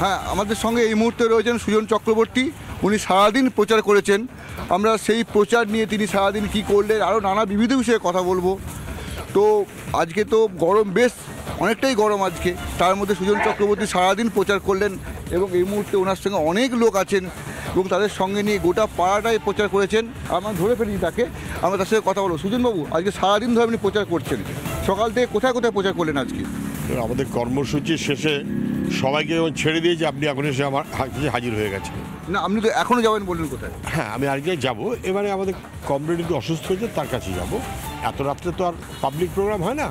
হ্যাঁ, আমাদের সঙ্গে এই মুহূর্তে রয়েছেন সুজন চক্রবর্তী। উনি সারাদিন প্রচার করেছেন। আমরা সেই প্রচার নিয়ে তিনি সারাদিন কী করলেন আরও নানা বিবিধ বিষয়ে কথা বলবো। তো আজকে তো গরম, বেশ অনেকটাই গরম আজকে, তার মধ্যে সুজন চক্রবর্তী সারাদিন প্রচার করলেন এবং এই মুহূর্তে ওনার সঙ্গে অনেক লোক আছেন এবং তাদের সঙ্গে নিয়ে গোটা পাড়াটাই প্রচার করেছেন। আমরা ধরে ফেলি তাকে, আমরা তার সঙ্গে কথা বলবো। সুজনবাবু, আজকে সারাদিন ধরে আপনি প্রচার করছেন, সকাল থেকে কোথায় কোথায় প্রচার করলেন আজকে? আমাদের কর্মসূচির শেষে সবাইকে ছেড়ে দিয়েছি, আপনি এখন এসে আমার কাছে হাজির হয়ে গেছেন। না, আপনি তো এখনও যাবেন বললেন, কোথায়? হ্যাঁ, আমি আজকে যাব। এবারে আমাদের কমরেড একটু অসুস্থ হয়েছে, তার কাছে যাব। এত রাত্রে তো আর পাবলিক প্রোগ্রাম হয় না,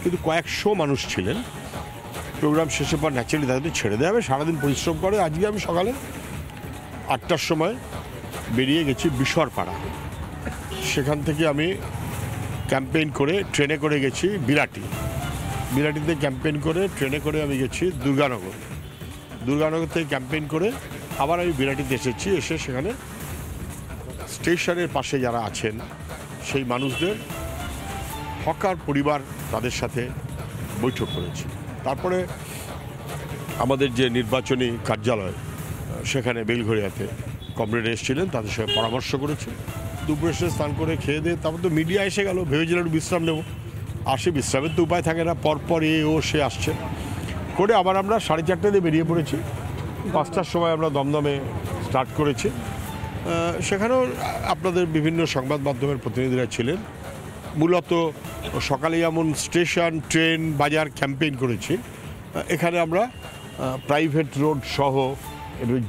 কিন্তু কয়েকশো মানুষ ছিলেন। প্রোগ্রাম শেষের পর ন্যাচারালি তাদের ছেড়ে দেওয়া হবে, সারাদিন পরিশ্রম করে। আজকে আমি সকালে 8টার সময় বেরিয়ে গেছি বিশরপাড়া। সেখান থেকে আমি ক্যাম্পেইন করে ট্রেনে করে গেছি বিরাটিতে ক্যাম্পেইন করে ট্রেনে করে আমি গেছি দুর্গানগর থেকে ক্যাম্পেইন করে আবার আমি বিরাটিতে এসে সেখানে স্টেশনের পাশে যারা আছেন সেই মানুষদের হকার পরিবার, তাদের সাথে বৈঠক করেছি। তারপরে আমাদের যে নির্বাচনী কার্যালয় সেখানে বেলঘরিয়াতে কমরেড এসেছিলেন, তাদের সঙ্গে পরামর্শ করেছি। দুপুরে এসে স্নান করে খেয়ে দিয়ে তারপর তো মিডিয়া এসে গেল, ভেবেছিলাম একটু বিশ্রাম নেব। আর সে বিশ্রামের তো উপায় থাকে না, পরপর সে আসছে করে আবার আমরা 4:30 বেরিয়ে পড়েছি। 5টার সময় আমরা দমদমে স্টার্ট করেছি। সেখানেও আপনাদের বিভিন্ন সংবাদ মাধ্যমের প্রতিনিধিরা ছিলেন। মূলত সকালে যেমন স্টেশন, ট্রেন, বাজার ক্যাম্পেইন করেছি, এখানে আমরা প্রাইভেট রোড সহ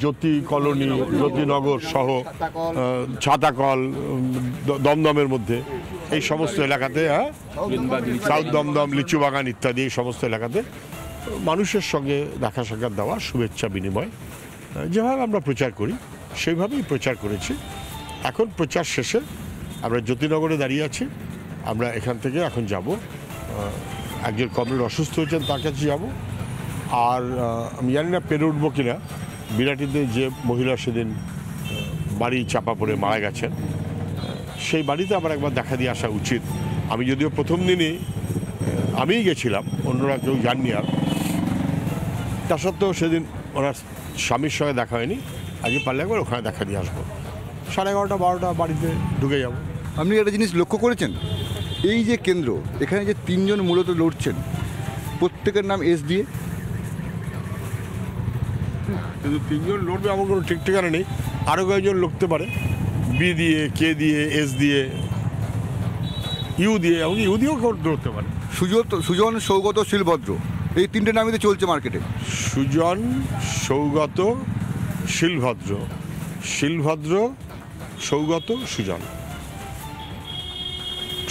জ্যোতি কলোনি, জ্যোতিনগর সহ ছাতাকল, দমদমের মধ্যে এই সমস্ত এলাকাতে, সাউথ দমদম, লিচু বাগান ইত্যাদি এই সমস্ত এলাকাতে মানুষের সঙ্গে দেখা সাক্ষাৎ দেওয়া, শুভেচ্ছা বিনিময়, যেভাবে আমরা প্রচার করি সেইভাবেই প্রচার করেছি। এখন প্রচার শেষে আমরা জ্যোতিনগরে দাঁড়িয়ে আছি। আমরা এখান থেকে এখন যাব, একজন কমরেড অসুস্থ হয়েছেন, তার কাছে যাব। আর আমি জানি না পেরে উঠবো কিনা, বিরাটিতে যে মহিলা সেদিন বাড়ি চাপা পড়ে মারা গেছেন, সেই বাড়িতে আবার একবার দেখা দিয়ে আসা উচিত। আমি যদিও প্রথম দিনই আমিই গেছিলাম, অন্যরা কেউ যাননি। আর তা সত্ত্বেও সেদিন ওনার স্বামীর সঙ্গে দেখা হয়নি। আজকে পারলে একবার ওখানে দেখা দিয়ে আসবো। 11:30 12টা বাড়িতে ঢুকে যাব। আপনি একটা জিনিস লক্ষ্য করেছেন, এই যে কেন্দ্র, এখানে যে 3 জন মূলত লড়ছেন, প্রত্যেকের নাম এস দিয়ে। কিন্তু 3 জন লড়বে এমন কোনো ঠিক ঠিকানা নেই, আরও কয়েকজন লড়তে পারে। বি দিয়ে, কে দিয়ে, এস দিয়ে, ইউ দিয়ে, এমনকি ইউ দিয়েও লড়তে পারে। সুজন, সৌগত, শিলভদ্র, এই 3টে নামই তো চলছে মার্কেটে। সুজন, সৌগত, শিলভদ্র, সৌগত,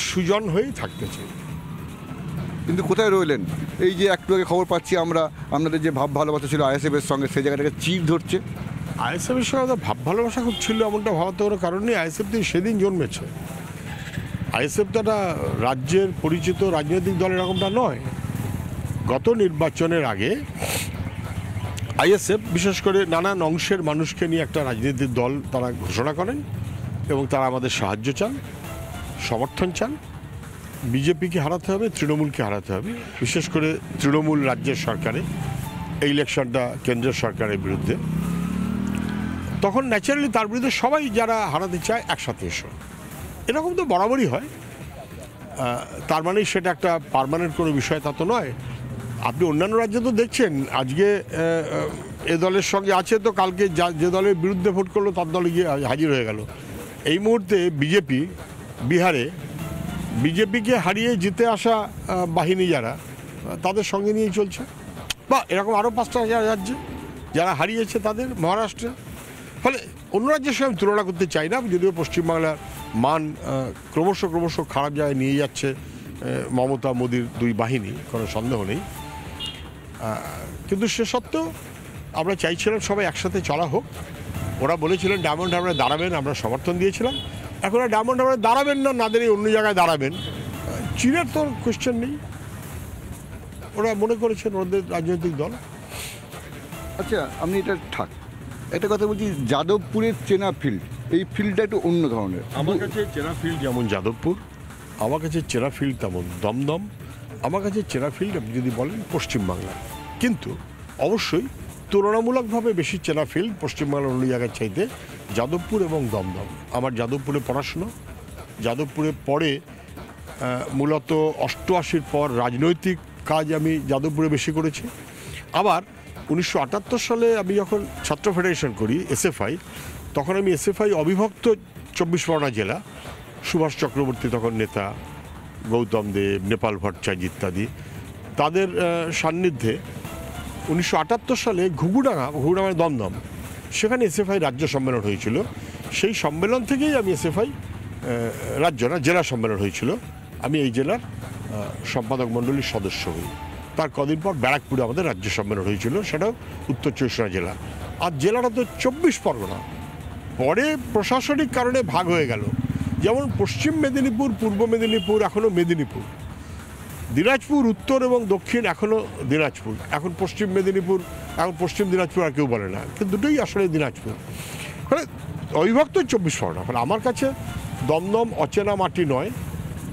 সুজন হয়েই থাকতে চাই। কিন্তু কোথায় রইলেন? এই যে একটু আগে খবর পাচ্ছি আমরা, আপনাদের যে ভাব ভালোবাসা ছিল আইএসএফের সঙ্গে, সেই জায়গাটাকে চির ধরছে। আইএসএফের সঙ্গে ভাব ভালোবাসা খুব ছিল এমনটা ভাবতে কোনো কারণ নেই। আইএসএফ তো সেদিন জন্মেছে। আইএসএফ তো একটা রাজ্যের পরিচিত রাজনৈতিক দল, এরকমটা নয়। গত নির্বাচনের আগে আইএসএফ বিশেষ করে নানান অংশের মানুষকে নিয়ে একটা রাজনৈতিক দল তারা ঘোষণা করেন এবং তারা আমাদের সাহায্য চান, সমর্থন চান। বিজেপিকে হারাতে হবে, তৃণমূলকে হারাতে হবে। বিশেষ করে তৃণমূল রাজ্যের সরকারে এই ইলেকশনটা কেন্দ্রীয় সরকারের বিরুদ্ধে, তখন ন্যাচারালি তার বিরুদ্ধে সবাই যারা হারাতে চায় একসাথে এসো। এরকম তো বরাবরই হয়। তার মানে সেটা একটা পার্মানেন্ট কোনো বিষয় তা তো নয়। আপনি অন্যান্য রাজ্যে তো দেখছেন, আজকে এ দলের সঙ্গে আছে তো কালকে যে দলের বিরুদ্ধে ভোট করলো তার দলে গিয়ে হাজির হয়ে গেল। এই মুহূর্তে বিজেপি বিহারে বিজেপিকে হারিয়ে জিতে আসা বাহিনী যারা, তাদের সঙ্গে নিয়েই চলছে। বা এরকম আরও 5টা রাজ্যে যারা হারিয়েছে তাদের, মহারাষ্ট্রে। ফলে অন্য রাজ্যের সঙ্গে আমি তুলনা করতে চাই না, যদিও পশ্চিমবাংলার মান ক্রমশ খারাপ জায়গায় নিয়ে যাচ্ছে মমতা মোদির 2 বাহিনী, কোনো সন্দেহ নেই। কিন্তু সে সত্ত্বেও আমরা চাইছিলাম সবাই একসাথে চলা হোক। ওরা বলেছিলেন ডায়মন্ড হারবারে দাঁড়াবেন, আমরা সমর্থন দিয়েছিলাম। এখন আর ডায়মন্ড হারবারে দাঁড়াবেন না, দাঁড়িয়ে অন্য জায়গায় দাঁড়াবেন, চীনের তো কোয়েশ্চেন নেই। ওরা মনে করেছেন ওদের রাজনৈতিক দল। আচ্ছা, আপনি এটা একটা কথা বলছি, যাদবপুরের চেনা ফিল্ড, এই ফিল্ডটা একটু অন্য ধরনের। আমার কাছে চেনা ফিল্ড যেমন যাদবপুর, আমার কাছে চেনা ফিল্ড তেমন দমদম, আমার কাছে চেনা ফিল্ড আপনি যদি বলেন পশ্চিমবাংলা। কিন্তু অবশ্যই তুলনামূলকভাবে বেশি চেনা ফিল্ড পশ্চিমবাংলার অন্য জায়গার চাইতে যাদবপুর এবং দমদম। আমার যাদবপুরে পড়াশুনো, যাদবপুরে পরে মূলত 88 পর রাজনৈতিক কাজ আমি যাদবপুরে বেশি করেছি। আবার 1978 সালে আমি যখন ছাত্র ফেডারেশন করি এসএফআই, তখন আমি এসএফআই অবিভক্ত 24 পরগনা জেলা, সুভাষ চক্রবর্তী তখন নেতা, গৌতম দেব, নেপাল ভট্টাচার্য ইত্যাদি, তাদের সান্নিধ্যে 1978 সালে ঘুঘুডাঙ্গা দমদম, সেখানে এসএফআই রাজ্য সম্মেলন হয়েছিল। সেই সম্মেলন থেকেই আমি এসএফআই জেলা সম্মেলন হয়েছিল, আমি এই জেলার সম্পাদক মণ্ডলীর সদস্য হই। তার কদিন পর ব্যারাকপুরে আমাদের রাজ্য সম্মেলন হয়েছিল, সেটাও উত্তর 24 জেলা। আর জেলাটা তো 24 পরগনা। পরে প্রশাসনিক কারণে ভাগ হয়ে গেল, যেমন পশ্চিম মেদিনীপুর, পূর্ব মেদিনীপুর এখনও মেদিনীপুর, দিনাজপুর উত্তর এবং দক্ষিণ এখনও দিনাজপুর, এখন পশ্চিম মেদিনীপুর, এখন পশ্চিম দিনাজপুর আর কেউ বলে না, কিন্তু দুটোই আসলে দিনাজপুর। মানে অবিভক্ত 24 পরগনা। মানে আমার কাছে দমদম অচেনা মাটি নয়,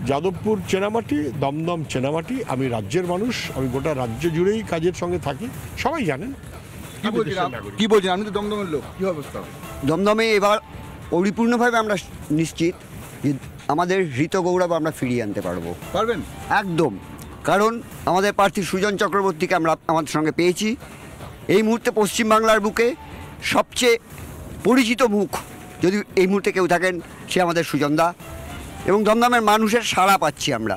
যাদবপুর চেনামাটি, দমদম চেনামাটি। আমি রাজ্যের মানুষ, আমি গোটা রাজ্য জুড়েই কাজের সঙ্গে থাকি, সবাই জানেন। কি বলছেন আপনি তো দমদমের লোক, কি অবস্থা? দমদমে এবার পরিপূর্ণভাবে আমরা নিশ্চিত যে আমাদের হৃত গৌরব আমরা ফিরিয়ে আনতে পারবেন একদম। কারণ আমাদের প্রার্থী সুজন চক্রবর্তীকে আমরা আমাদের সঙ্গে পেয়েছি। এই মুহূর্তে পশ্চিমবাংলার বুকে সবচেয়ে পরিচিত মুখ যদি এই মুহূর্তে কেউ থাকেন, সে আমাদের সুজনদা। এবং দমদমের মানুষের সাড়া পাচ্ছি আমরা।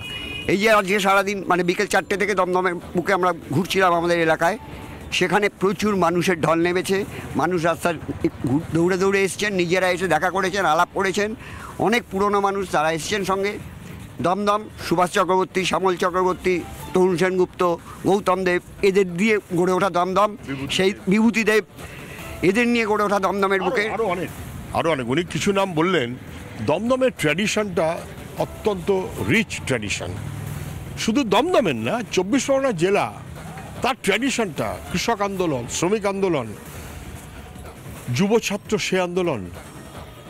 এই যে আজকে সারাদিন মানে বিকেল 4টে থেকে দমদমের বুকে আমরা ঘুরছিলাম আমাদের এলাকায়, সেখানে প্রচুর মানুষের ঢল নেমেছে। মানুষ রাস্তার দৌড়ে দৌড়ে এসছেন, নিজেরা এসে দেখা করেছেন, আলাপ করেছেন। অনেক পুরনো মানুষ তারা এসছেন সঙ্গে। দমদম সুভাষ চক্রবর্তী, শ্যামল চক্রবর্তী, তরুণ সেনগুপ্ত, গৌতম দেব, এদের দিয়ে গড়ে ওঠা দমদম, সেই বিভূতি দেব, এদের নিয়ে গড়ে ওঠা দমদমের বুকে আরও অনেক উনি কিছু নাম বললেন। দমদমের ট্র্যাডিশনটা অত্যন্ত রিচ ট্র্যাডিশন, শুধু দমদমের না, 24 পরগনা জেলা তার ট্র্যাডিশনটা, কৃষক আন্দোলন, শ্রমিক আন্দোলন, যুব ছাত্র সে আন্দোলন,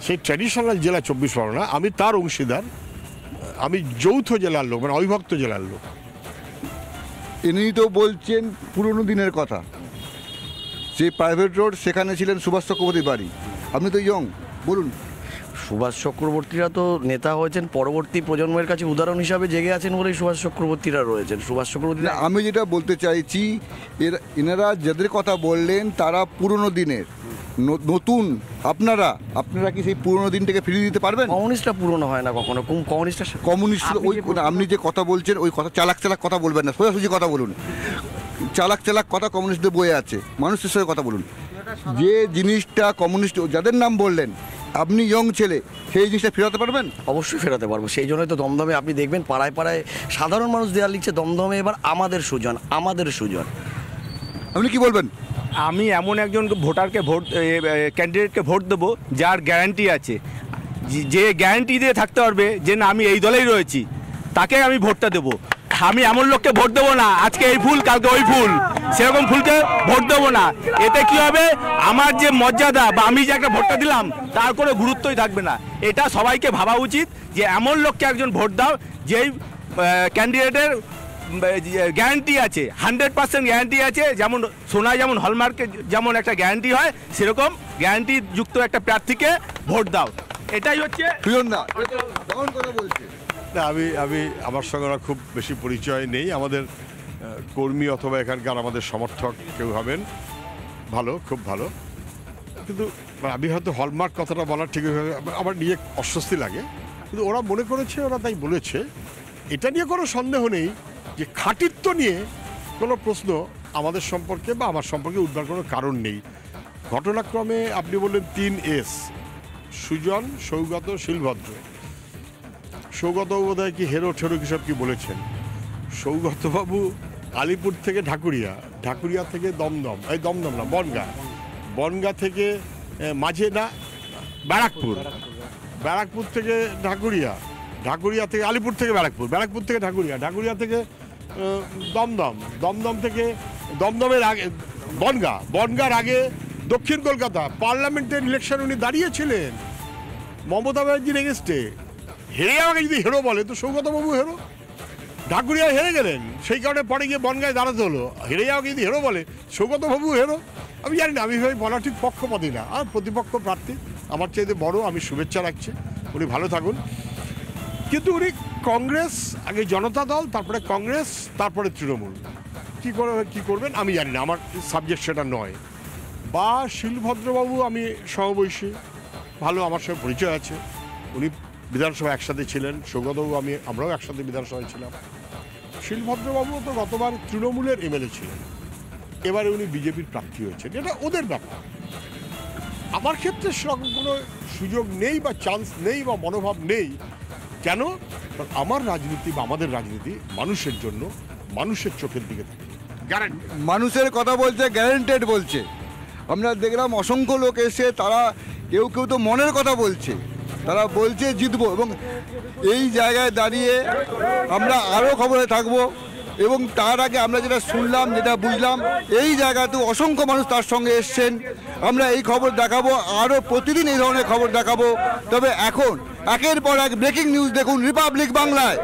সেই ট্র্যাডিশনাল জেলা 24 পরগনা। আমি তার অংশীদার, আমি যৌথ জেলার লোক, মানে অবিভক্ত জেলার লোক। ইনি তো বলছেন পুরনো দিনের কথা, যে প্রাইভেট রোড সেখানে ছিলেন সুভাষ চক্রবর্তীর বাড়ি। আপনি তো ইয়ং, বলুন। সুভাষ চক্রবর্তীরা তো নেতা হয়েছেন, পরবর্তী প্রজন্মের কাছে উদাহরণ হিসাবে জেগে আছেন বলেই সুভাষ চক্রবর্তীরা রয়েছেন। সুভাষ চক্রবর্তীরা, আমি যেটা বলতে চাইছি, এনারা যাদের কথা বললেন তারা পুরনো দিনের, নতুন আপনারা কি সেই পুরনো দিনটাকে ফিরিয়ে দিতে পারবেন? কমিউনিস্টরা পুরনো হয় না কখনো। কমিউনিস্ট ওই আপনি যে কথা বলছেন, ওই কথা চালাক কথা বলবেন না, সোজাসুজি কথা বলুন। চালাক কথা কমিউনিস্টদের বইয়ে আছে, মানুষের সঙ্গে কথা বলুন। যে জিনিসটা কমিউনিস্ট যাদের নাম বললেন, আপনি ইয়ং ছেলে, সেই জিনিসটা ফেরাতে পারবেন? অবশ্যই ফেরাতে পারবো। সেই জন্যই তো দমদমে আপনি দেখবেন পাড়ায় পাড়ায় সাধারণ মানুষ দেওয়া লিখছে, দমদমে এবার আমাদের সুজন, আমাদের সুজন। আপনি কি বলবেন? আমি এমন একজন ক্যান্ডিডেটকে ভোট দেবো যার গ্যারান্টি আছে, যে গ্যারান্টি দিয়ে থাকতে পারবে যে না আমি এই দলেই রয়েছি, তাকে আমি ভোটটা দেবো। আমি এমন লোককে ভোট দেবো না আজকে এই ফুল কালকে ওই ফুল, সেরকম ফুলকে ভোট দেবো না। এতে কি হবে, আমার যে মর্যাদা বা আমি যে একটা ভোটটা দিলাম তার কোনো গুরুত্বই থাকবে না। এটা সবাইকে ভাবা উচিত যে এমন লোককে একজন ভোট দাও যেই ক্যান্ডিডেটের গ্যারান্টি আছে, 100% গ্যারান্টি আছে। যেমন সোনায় যেমন হলমার্কে যেমন একটা গ্যারান্টি হয়, সেরকম গ্যারান্টি যুক্ত একটা প্রার্থীকে ভোট দাও। এটাই হচ্ছে না, আমি আমার সঙ্গে ওরা খুব বেশি পরিচয় নেই। আমাদের কর্মী অথবা এখানকার আমাদের সমর্থক কেউ হবেন, ভালো, খুব ভালো। কিন্তু আমি হয়তো হলমার্ক কথাটা বলার ঠিক আমার নিয়ে অস্বস্তি লাগে, কিন্তু ওরা মনে করেছে, ওরা তাই বলেছে। এটা নিয়ে কোনো সন্দেহ নেই যে খাঁটিত্ব নিয়ে কোনো প্রশ্ন আমাদের সম্পর্কে বা আমার সম্পর্কে উঠবার কোনো কারণ নেই। ঘটনাক্রমে আপনি বললেন 3S, সুজন, সৌগত, শিলভদ্র। সৌগতবাবু বোধহয় কি হেরো ঠেরো কিসব কি বলেছেন। সৌগতবাবু আলিপুর থেকে ঢাকুরিয়া, ঢাকুরিয়া থেকে দমদম, এই দমদম না বনগা থেকে মাঝে না ব্যারাকপুর, ব্যারাকপুর থেকে ঢাকুরিয়া, ঢাকুরিয়া থেকে আলিপুর থেকে ব্যারাকপুর থেকে ঢাকুরিয়া, ঢাকুরিয়া থেকে দমদম, দমদম থেকে দমদমের আগে বনগার আগে দক্ষিণ কলকাতা পার্লামেন্টের ইলেকশন উনি দাঁড়িয়েছিলেন মমতা ব্যানার্জির এগেনস্টে। হেরে আমাকে যদি হেরো বলে তো সৌগতবাবু হেরো। ঢাকুরিয়া হেরে গেলেন, সেই কারণে পরে গিয়ে বনগায় দাঁড়াতে হলো। হেরে আমাকে যদি হেরো বলে, সৌগতবাবু হেরো। আমি জানি না, আমি ভাই বলা ঠিক পক্ষপাতী না, আর প্রতিপক্ষ প্রার্থী আমার চাইতে বড়, আমি শুভেচ্ছা রাখছি, উনি ভালো থাকুন। কিন্তু উনি কংগ্রেস, আগে জনতা দল, তারপরে কংগ্রেস, তারপরে তৃণমূল, কী করবেন আমি জানি না, আমার সাবজেক্ট সেটা নয়। বা শিলভদ্রবাবু আমি সমবয়সী, ভালো, আমার সঙ্গে পরিচয় আছে, উনি বিধানসভা একসাথে ছিলেন, সৌগতবাবু আমরাও একসাথে বিধানসভায় ছিলাম। শিলভদ্রবাবু তো গতবার তৃণমূলের এমএলএ ছিলেন, এবারে উনি বিজেপির প্রার্থী হয়েছেন, এটা ওদের ব্যাপার। আমার ক্ষেত্রে সেরকম কোনো সুযোগ নেই বা চান্স নেই বা মনোভাব নেই। কেন? কারণ আমার রাজনীতি বা আমাদের রাজনীতি মানুষের জন্য, মানুষের চোখের দিকে থাকে, গ্যারান্টি। মানুষের কথা বলছে, গ্যারান্টেড বলছে। আমরা দেখলাম অসংখ্য লোক এসে, তারা কেউ কেউ তো মনের কথা বলছে, তারা বলছে জিতবো, এবং এই জায়গায় দাঁড়িয়ে আমরা আরও খবরে থাকবো। এবং তার আগে আমরা যেটা শুনলাম, যেটা বুঝলাম, এই জায়গাতেও অসংখ্য মানুষ তার সঙ্গে এসছেন। আমরা এই খবর দেখাবো, আরও প্রতিদিন এই ধরনের খবর দেখাবো। তবে এখন একের পর এক ব্রেকিং নিউজ দেখুন রিপাবলিক বাংলায়।